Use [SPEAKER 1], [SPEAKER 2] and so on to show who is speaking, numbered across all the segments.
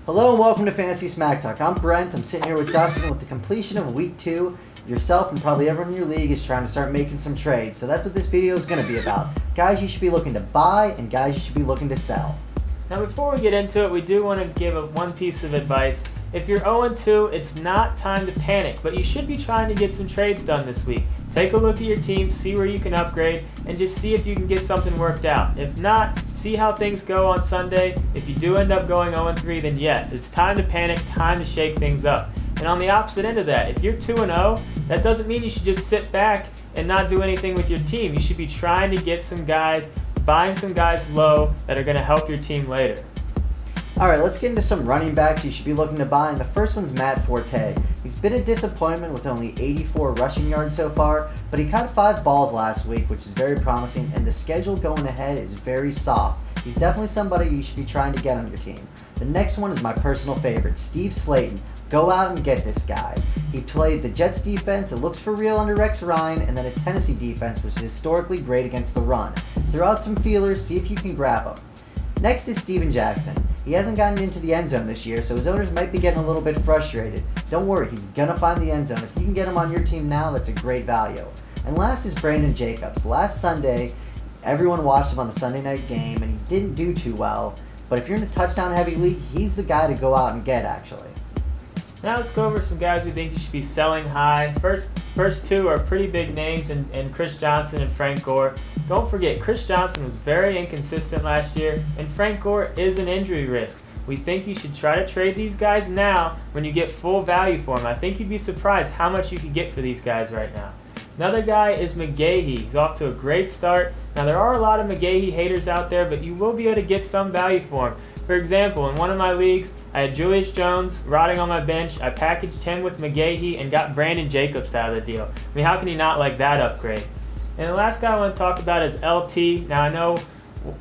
[SPEAKER 1] Hello and welcome to Fantasy Smack Talk. I'm Brent. I'm sitting here with Dustin with the completion of Week 2. Yourself and probably everyone in your league is trying to start making some trades. So that's what this video is going to be about. Guys you should be looking to buy and guys you should be looking to sell.
[SPEAKER 2] Now before we get into it, we do want to give one piece of advice. If you're 0-2, it's not time to panic, but you should be trying to get some trades done this week. Take a look at your team, see where you can upgrade, and just see if you can get something worked out. If not, see how things go on Sunday. If you do end up going 0-3, then yes, it's time to panic, time to shake things up. And on the opposite end of that, if you're 2-0, that doesn't mean you should just sit back and not do anything with your team. You should be trying to get some guys, buying some guys low that are going to help your team later.
[SPEAKER 1] Alright, let's get into some running backs you should be looking to buy, and the first one's Matt Forte. He's been a disappointment with only 84 rushing yards so far, but he caught 5 balls last week, which is very promising, and the schedule going ahead is very soft. He's definitely somebody you should be trying to get on your team. The next one is my personal favorite, Steve Slayton. Go out and get this guy. He played the Jets defense, it looks for real under Rex Ryan, and then a Tennessee defense which is historically great against the run. Throw out some feelers, see if you can grab him. Next is Steven Jackson. He hasn't gotten into the end zone this year, so his owners might be getting a little bit frustrated. Don't worry, he's going to find the end zone. If you can get him on your team now, that's a great value. And last is Brandon Jacobs. Last Sunday, everyone watched him on the Sunday night game, and he didn't do too well. But if you're in a touchdown-heavy league, he's the guy to go out and get, actually.
[SPEAKER 2] Now let's go over some guys we think you should be selling high. First two are pretty big names in Chris Johnson and Frank Gore. Don't forget, Chris Johnson was very inconsistent last year, and Frank Gore is an injury risk. We think you should try to trade these guys now when you get full value for them. I think you'd be surprised how much you could get for these guys right now. Another guy is McGahee. He's off to a great start. Now there are a lot of McGahee haters out there, but you will be able to get some value for him. For example, in one of my leagues, I had Julius Jones rotting on my bench. I packaged him with McGahee and got Brandon Jacobs out of the deal. I mean, how can you not like that upgrade? And the last guy I want to talk about is LT. Now I know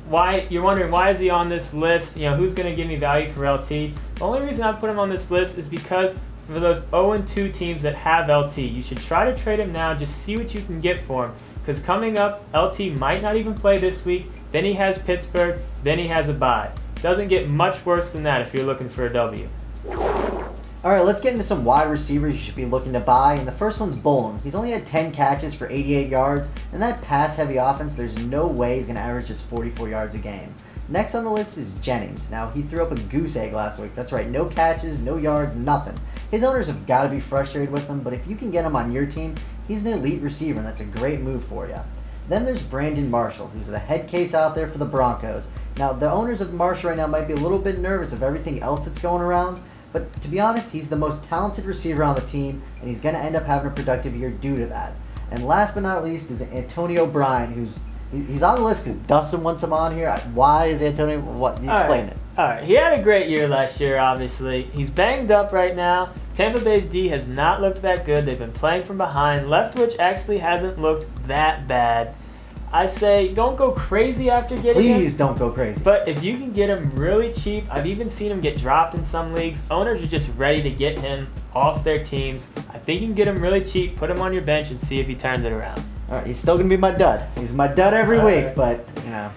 [SPEAKER 2] why you're wondering, why is he on this list? You know, who's going to give me value for LT? The only reason I put him on this list is because for those 0-2 teams that have LT, you should try to trade him now. Just see what you can get for him. Because coming up, LT might not even play this week. Then he has Pittsburgh. Then he has a bye. Doesn't get much worse than that if you're looking for a W.
[SPEAKER 1] Alright, let's get into some wide receivers you should be looking to buy, and the first one's Bolin. He's only had 10 catches for 88 yards, and that pass-heavy offense, there's no way he's going to average just 44 yards a game. Next on the list is Jennings. Now, he threw up a goose egg last week. That's right, no catches, no yards, nothing. His owners have got to be frustrated with him, but if you can get him on your team, he's an elite receiver, and that's a great move for you. Then there's Brandon Marshall, who's the head case out there for the Broncos. Now, the owners of Marshall right now might be a little bit nervous of everything else that's going around, but to be honest, he's the most talented receiver on the team, and he's going to end up having a productive year due to that. And last but not least is Antonio Brown, he's on the list because Dustin wants him on here. Why is Antonio? What? Explain it.
[SPEAKER 2] All right, he had a great year last year, obviously. He's banged up right now. Tampa Bay's D has not looked that good. They've been playing from behind. Leftwich actually hasn't looked that bad. I say don't go crazy after getting him.
[SPEAKER 1] Please don't go crazy.
[SPEAKER 2] But if you can get him really cheap, I've even seen him get dropped in some leagues. Owners are just ready to get him off their teams. I think you can get him really cheap, put him on your bench, and see if he turns it around.
[SPEAKER 1] All right, he's still going to be my dud. He's my dud every week, but, you know,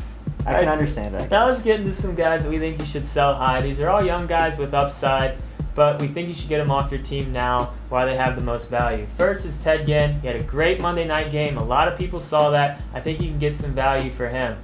[SPEAKER 1] I can understand it.
[SPEAKER 2] Now let's get into some guys that we think you should sell high. These are all young guys with upside, but we think you should get them off your team now while they have the most value. First is Ted Ginn. He had a great Monday night game. A lot of people saw that. I think you can get some value for him.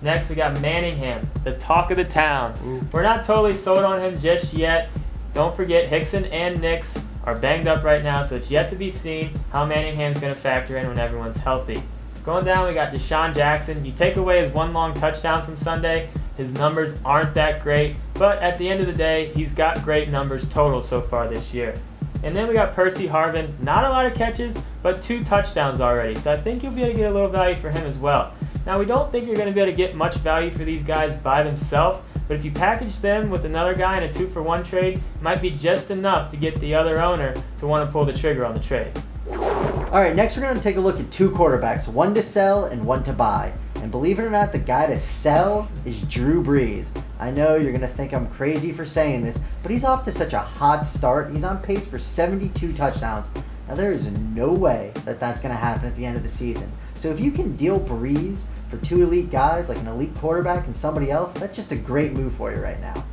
[SPEAKER 2] Next, we got Manningham, the talk of the town. We're not totally sold on him just yet. Don't forget, Hickson and Nix are banged up right now, so it's yet to be seen how Manningham's going to factor in when everyone's healthy. Going down, we got Deshaun Jackson. You take away his one long touchdown from Sunday, his numbers aren't that great, but at the end of the day, he's got great numbers total so far this year. And then we got Percy Harvin. Not a lot of catches, but 2 touchdowns already, so I think you'll be able to get a little value for him as well. Now, we don't think you're going to be able to get much value for these guys by themselves, but if you package them with another guy in a 2-for-1 trade, it might be just enough to get the other owner to want to pull the trigger on the trade.
[SPEAKER 1] Alright, next we're going to take a look at 2 quarterbacks, one to sell and one to buy. And believe it or not, the guy to sell is Drew Brees. I know you're going to think I'm crazy for saying this, but he's off to such a hot start. He's on pace for 72 touchdowns. Now, there is no way that that's going to happen at the end of the season. So if you can deal Brees for two elite guys, like an elite quarterback and somebody else, that's just a great move for you right now.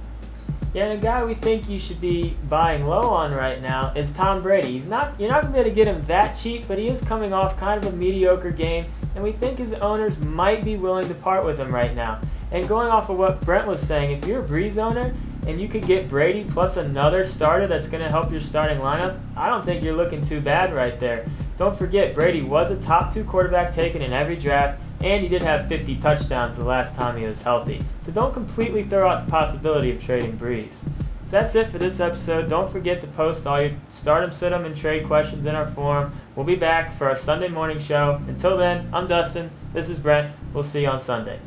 [SPEAKER 2] Yeah, and a guy we think you should be buying low on right now is Tom Brady. You're not going to be able to get him that cheap, but he is coming off kind of a mediocre game, and we think his owners might be willing to part with him right now. And going off of what Brent was saying, if you're a Breeze owner and you could get Brady plus another starter that's going to help your starting lineup, I don't think you're looking too bad right there. Don't forget, Brady was a top 2 quarterback taken in every draft, and he did have 50 touchdowns the last time he was healthy. So don't completely throw out the possibility of trading Breeze. So that's it for this episode. Don't forget to post all your stardom, sit-em, and trade questions in our forum. We'll be back for our Sunday morning show. Until then, I'm Dustin. This is Brent. We'll see you on Sunday.